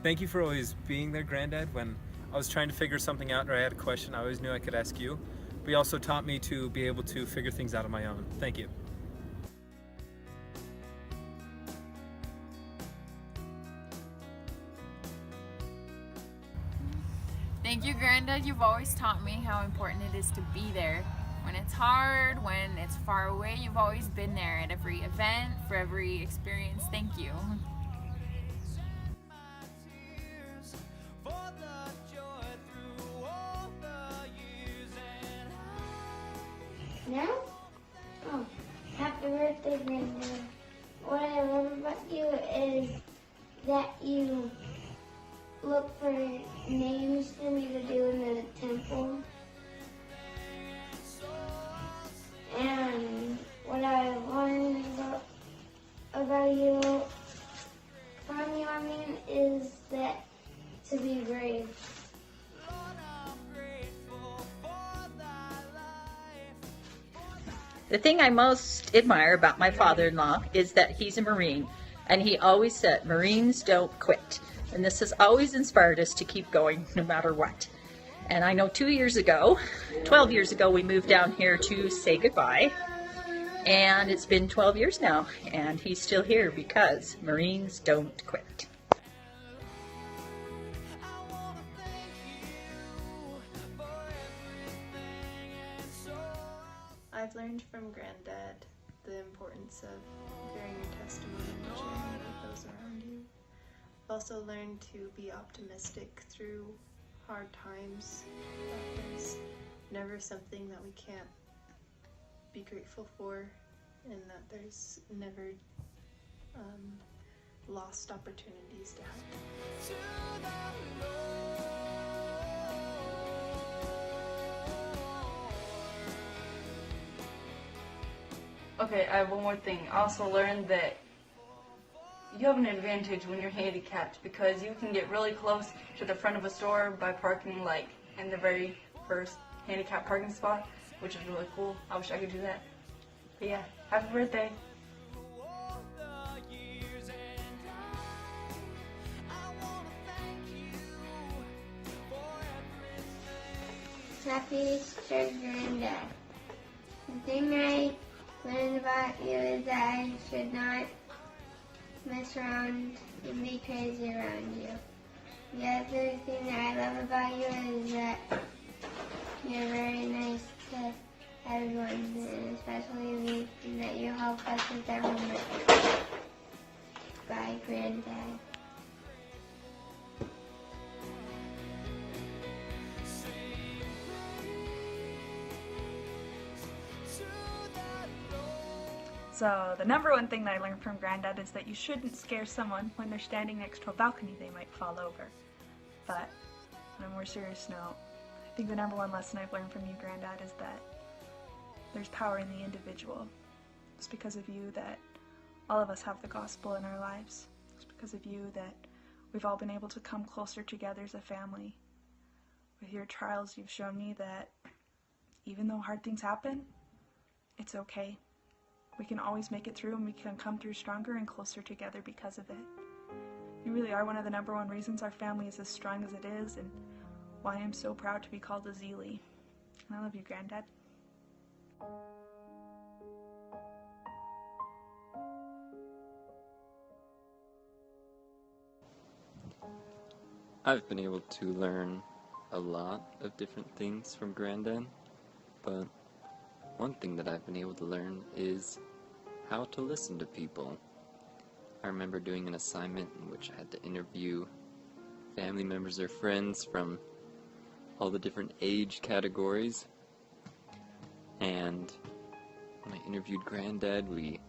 Thank you for always being there, Granddad. When I was trying to figure something out or I had a question, I always knew I could ask you. But you also taught me to be able to figure things out on my own. Thank you. Thank you, Granddad. You've always taught me how important it is to be there. When it's hard, when it's far away, you've always been there at every event, for every experience. Thank you. Now? Oh, happy birthday, Granddad. What I love about you is that you look for names for me to do in the temple. And what I learned about you, from you, is that to be brave. The thing I most admire about my father-in-law is that he's a Marine, and he always said, Marines don't quit. And this has always inspired us to keep going no matter what. And I know 12 years ago, we moved down here to say goodbye. And it's been 12 years now, and he's still here because Marines don't quit. I've learned from Granddad the importance of bearing your testimony and sharing it with those around you. I've also learned to be optimistic through hard times, that there's never something that we can't be grateful for, and that there's never lost opportunities to help. Okay, I have one more thing. I also learned that you have an advantage when you're handicapped because you can get really close to the front of a store by parking like in the very first handicapped parking spot, which is really cool. I wish I could do that. But yeah, happy birthday. Happy Easter, Granddad. The thing I learned about you is that I should not mess around and be crazy around you. The other thing that I love about you is that you're very nice to everyone, and especially me, and that you help us with our homework. Bye, Granddad. So the number one thing that I learned from Granddad is that you shouldn't scare someone when they're standing next to a balcony. They might fall over. But on a more serious note, I think the number one lesson I've learned from you, Granddad, is that there's power in the individual. It's because of you that all of us have the gospel in our lives. It's because of you that we've all been able to come closer together as a family. With your trials, you've shown me that even though hard things happen, it's okay. We can always make it through, and we can come through stronger and closer together because of it. You really are one of the number one reasons our family is as strong as it is, and why I'm so proud to be called a Zealy. And I love you, Granddad. I've been able to learn a lot of different things from Granddad, but one thing that I've been able to learn is how to listen to people. I remember doing an assignment in which I had to interview family members or friends from all the different age categories, and when I interviewed Granddad, we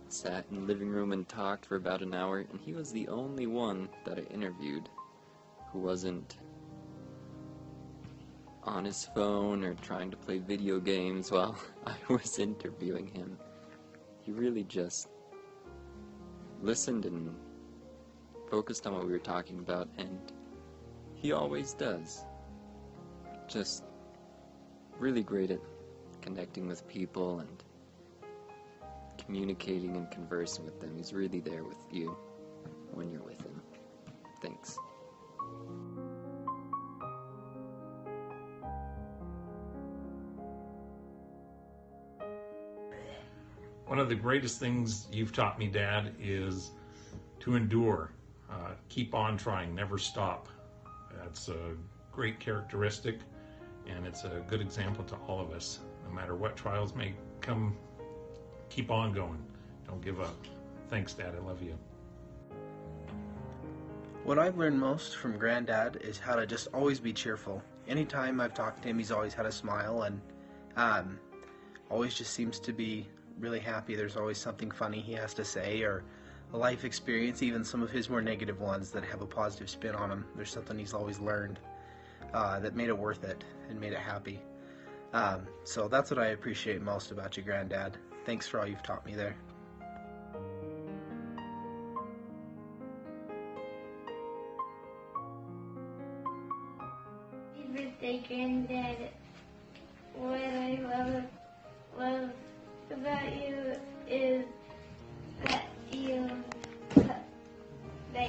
sat in the living room and talked for about an hour, and he was the only one that I interviewed who wasn't on his phone or trying to play video games while I was interviewing him. He really just listened and focused on what we were talking about, and he always does. Just really great at connecting with people and communicating and conversing with them. He's really there with you when you're with him. Thanks. One of the greatest things you've taught me, Dad, is to endure. Keep on trying, never stop. That's a great characteristic, and it's a good example to all of us. No matter what trials may come, keep on going. Don't give up. Thanks, Dad. I love you. What I've learned most from Granddad is how to just always be cheerful. Anytime I've talked to him, he's always had a smile and always just seems to be really happy. There's always something funny he has to say, or a life experience, even some of his more negative ones that have a positive spin on them. There's something he's always learned that made it worth it and made it happy. So that's what I appreciate most about you, Granddad. Thanks for all you've taught me there. Happy birthday, Granddad. What I love about you is that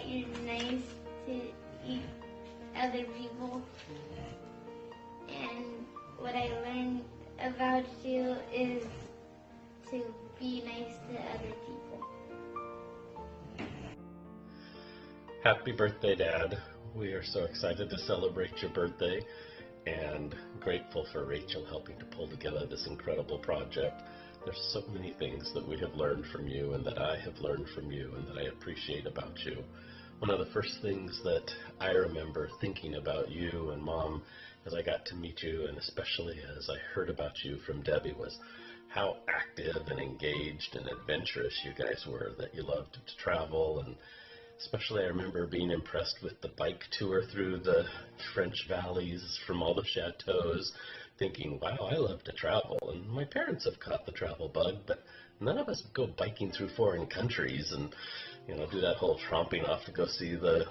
you're nice to other people, and what I learned about you is to be nice to other people. Happy birthday, Dad. We are so excited to celebrate your birthday and grateful for Rachel helping to pull together this incredible project. There's so many things that we have learned from you and that I have learned from you and that I appreciate about you. One of the first things that I remember thinking about you and Mom as I got to meet you, and especially as I heard about you from Debbie, was how active and engaged and adventurous you guys were, that you loved to travel. And especially I remember being impressed with the bike tour through the French valleys from all the chateaus, thinking, wow, I love to travel. And my parents have caught the travel bug, but none of us go biking through foreign countries and, you know, do that whole tromping off to go see the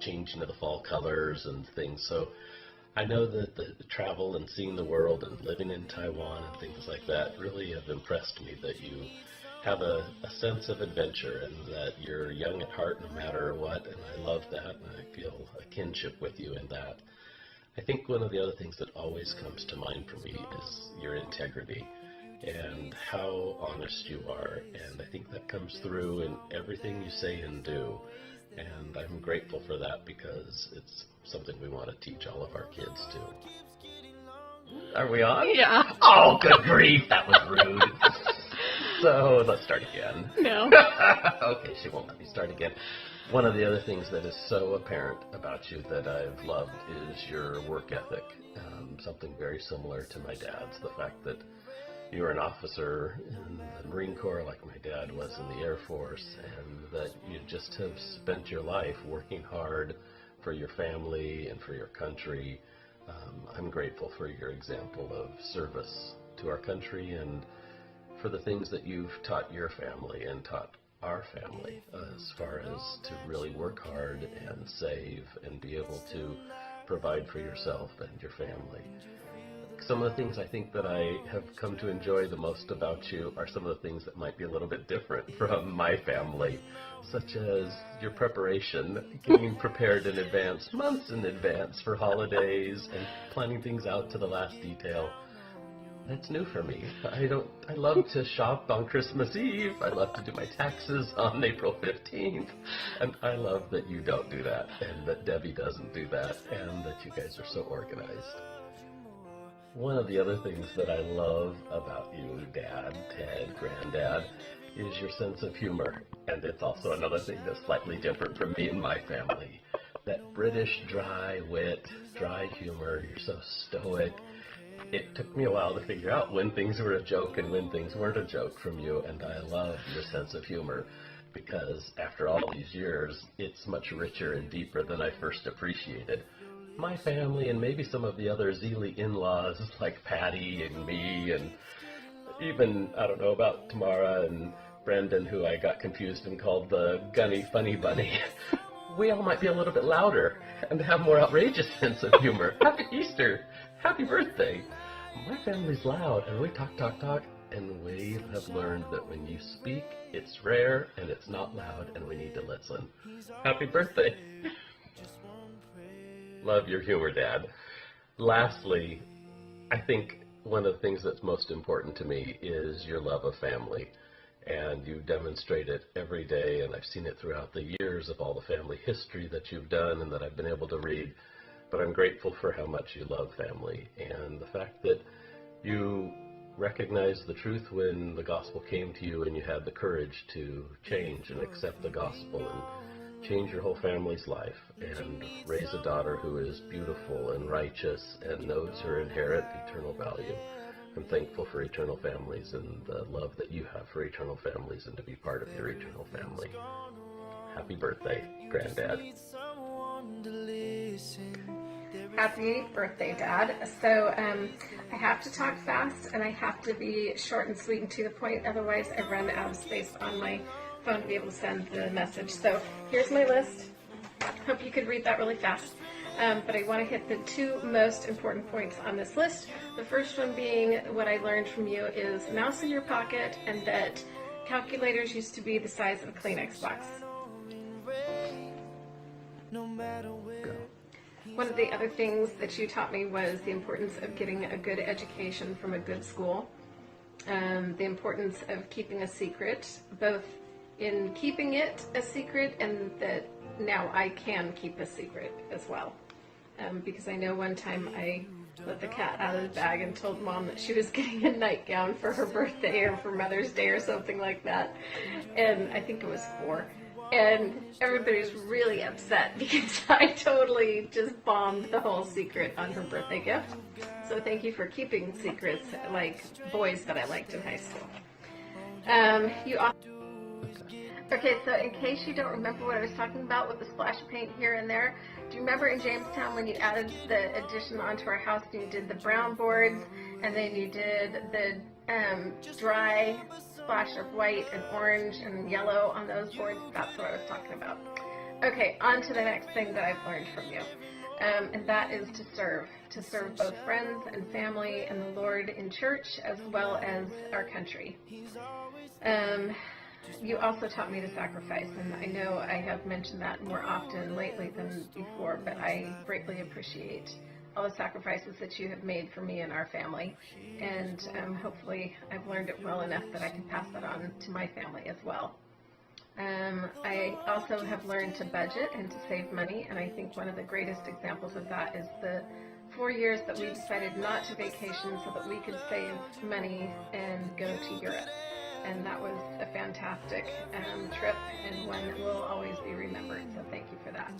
changing of the fall colors and things. So I know that the travel and seeing the world and living in Taiwan and things like that really have impressed me, that you have a sense of adventure and that you're young at heart no matter what, and I love that, and I feel a kinship with you in that. I think one of the other things that always comes to mind for me is your integrity and how honest you are, and I think that comes through in everything you say and do, and I'm grateful for that because it's something we want to teach all of our kids too. Are we on? Yeah. Oh, good grief, that was rude. So let's start again. No. Okay, she won't let me start again. One of the other things that is so apparent about you that I've loved is your work ethic. Something very similar to my dad's, the fact that you were an officer in the Marine Corps like my dad was in the Air Force, and that you just have spent your life working hard for your family and for your country. I'm grateful for your example of service to our country and for the things that you've taught your family and taught our family as far as to really work hard and save and be able to provide for yourself and your family. Some of the things I think that I have come to enjoy the most about you are some of the things that might be a little bit different from my family, such as your preparation, getting prepared in advance, months in advance for holidays and planning things out to the last detail. That's new for me. I love to shop on Christmas Eve. I love to do my taxes on April 15th. And I love that you don't do that, and that Debbie doesn't do that, and that you guys are so organized. One of the other things that I love about you, Dad, Ted, Granddad, is your sense of humor. And it's also another thing that's slightly different from me and my family. That British dry wit, dry humor, you're so stoic. It took me a while to figure out when things were a joke and when things weren't a joke from you, and I love your sense of humor because after all these years, it's much richer and deeper than I first appreciated. My family and maybe some of the other Zealy in-laws like Patty and me, and even, I don't know about Tamara and Brendan, who I got confused and called the Gunny Funny Bunny. We all might be a little bit louder and have more outrageous sense of humor. Happy Easter! Happy birthday! My family's loud, and we talk, and we have learned that when you speak, it's rare, and it's not loud, and we need to listen. Happy birthday! Love your humor, Dad. Lastly, I think one of the things that's most important to me is your love of family. And you demonstrate it every day, and I've seen it throughout the years of all the family history that you've done and that I've been able to read. But I'm grateful for how much you love family, and the fact that you recognized the truth when the gospel came to you and you had the courage to change and accept the gospel and change your whole family's life and raise a daughter who is beautiful and righteous and knows her inherent eternal value. I'm thankful for eternal families and the love that you have for eternal families and to be part of your eternal family. Happy birthday, Granddad. Happy birthday, Dad. So I have to talk fast and I have to be short and sweet and to the point, otherwise I run out of space on my phone to be able to send the message. So here's my list. Hope you could read that really fast. But I want to hit the two most important points on this list. The first one being what I learned from you is mouse in your pocket, and that calculators used to be the size of a Kleenex box. One of the other things that you taught me was the importance of getting a good education from a good school. The importance of keeping a secret, both in keeping it a secret and that now I can keep a secret as well. Because I know one time I let the cat out of the bag and told Mom that she was getting a nightgown for her birthday or for Mother's Day or something like that. And I think it was 4. And everybody was really upset because I totally just bombed the whole secret on her birthday gift. So thank you for keeping secrets like boys that I liked in high school. Okay, so in case you don't remember what I was talking about with the splash of paint here and there, do you remember in Jamestown when you added the addition onto our house and you did the brown boards and then you did the dry splash of white and orange and yellow on those boards? That's what I was talking about. Okay, on to the next thing that I've learned from you. And that is to serve both friends and family and the Lord in church as well as our country. You also taught me to sacrifice, and I know I have mentioned that more often lately than before, but I greatly appreciate all the sacrifices that you have made for me and our family, and hopefully I've learned it well enough that I can pass that on to my family as well. I also have learned to budget and to save money, and I think one of the greatest examples of that is the 4 years that we decided not to vacation so that we could save money and go to Europe. And that was a fantastic trip and one that will always be remembered, so thank you for that.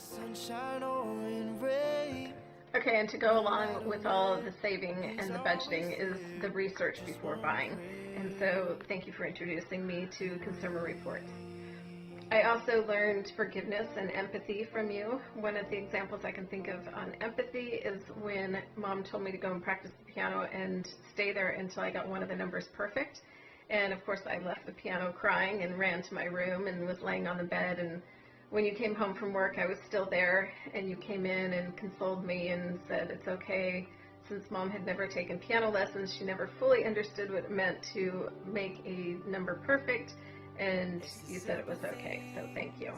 Okay, and to go along with all of the saving and the budgeting is the research before buying. And so thank you for introducing me to Consumer Reports. I also learned forgiveness and empathy from you. One of the examples I can think of on empathy is when Mom told me to go and practice the piano and stay there until I got one of the numbers perfect. And of course I left the piano crying and ran to my room and was laying on the bed, and when you came home from work I was still there, and you came in and consoled me and said it's okay. Since Mom had never taken piano lessons, she never fully understood what it meant to make a number perfect, and you said it was okay, so thank you.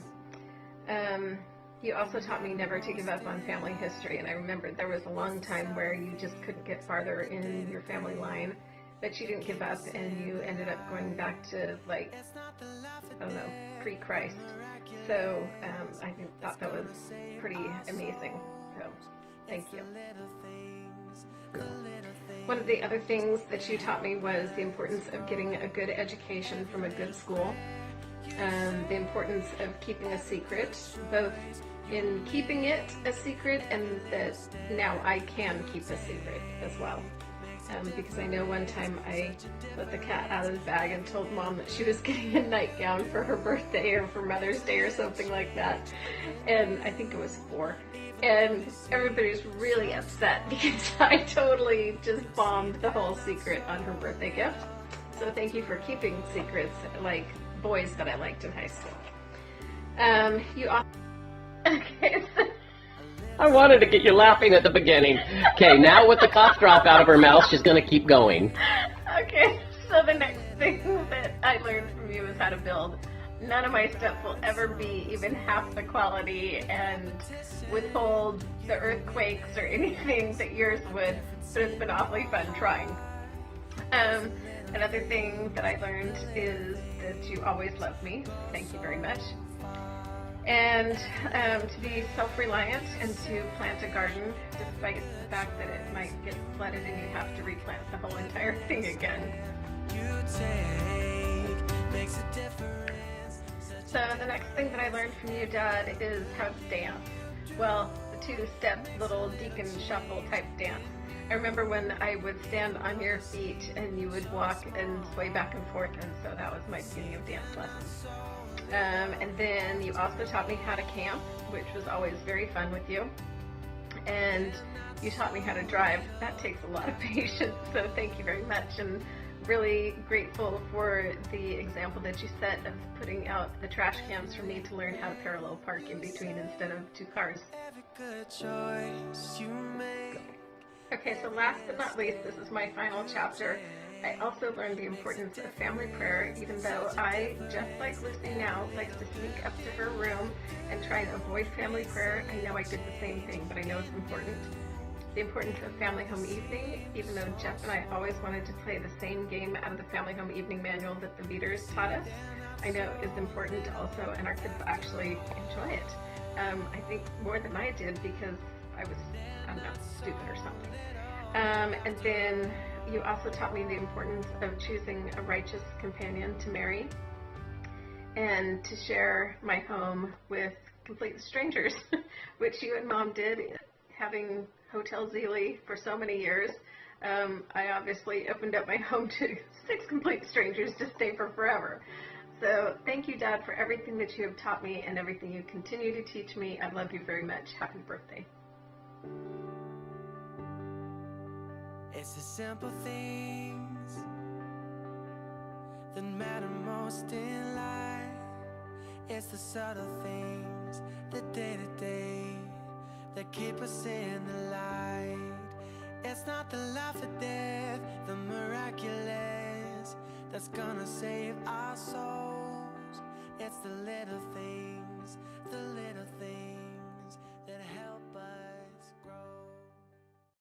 You also taught me never to give up on family history, and I remember there was a long time where you just couldn't get farther in your family line. But you didn't give up, and you ended up going back to, like, I don't know, pre-Christ. So I thought that was pretty amazing. So thank you. One of the other things that you taught me was the importance of getting a good education from a good school. The importance of keeping a secret, both in keeping it a secret and that now I can keep a secret as well. Because I know one time I let the cat out of the bag and told Mom that she was getting a nightgown for her birthday or for Mother's Day or something like that. And I think it was 4. And everybody was really upset because I totally just bombed the whole secret on her birthday gift. So thank you for keeping secrets like boys that I liked in high school. Okay, so I wanted to get you laughing at the beginning. Okay, now with the cough drop out of her mouth, she's going to keep going. Okay, so the next thing that I learned from you is how to build None of my steps will ever be even half the quality and withhold the earthquakes or anything that yours would, but it's been awfully fun trying. Another thing that I learned is that you always love me. Thank you very much. And to be self-reliant and to plant a garden despite the fact that it might get flooded and you have to replant the whole entire thing again. So the next thing that I learned from you, Dad, is how to dance. Well, the two-step little deacon shuffle type dance. I remember when I would stand on your feet and you would walk and sway back and forth, and so that was my beginning of dance lessons. And then you also taught me how to camp, which was always very fun with you. And you taught me how to drive. That takes a lot of patience, so thank you very much. And really grateful for the example that you set of putting out the trash cans for me to learn how to parallel park in between instead of two cars. Okay, so last but not least, this is my final chapter. I also learned the importance of family prayer, even though I, just like Lucy now, likes to sneak up to her room and try and avoid family prayer. I know I did the same thing, but I know it's important. The importance of family home evening, even though Jeff and I always wanted to play the same game out of the family home evening manual that the leaders taught us, I know is important also, and our kids actually enjoy it. I think more than I did because I was, I don't know, stupid or something. And then you also taught me the importance of choosing a righteous companion to marry and to share my home with complete strangers, which you and Mom did, having Hotel Zealy for so many years. I obviously opened up my home to 6 complete strangers to stay for forever. So thank you, Dad, for everything that you have taught me and everything you continue to teach me. I love you very much. Happy birthday. It's the simple things that matter most in life. It's the subtle things, the day-to-day, that keep us in the light. It's not the life or death, the miraculous, that's gonna save our souls. It's the little things, the little things.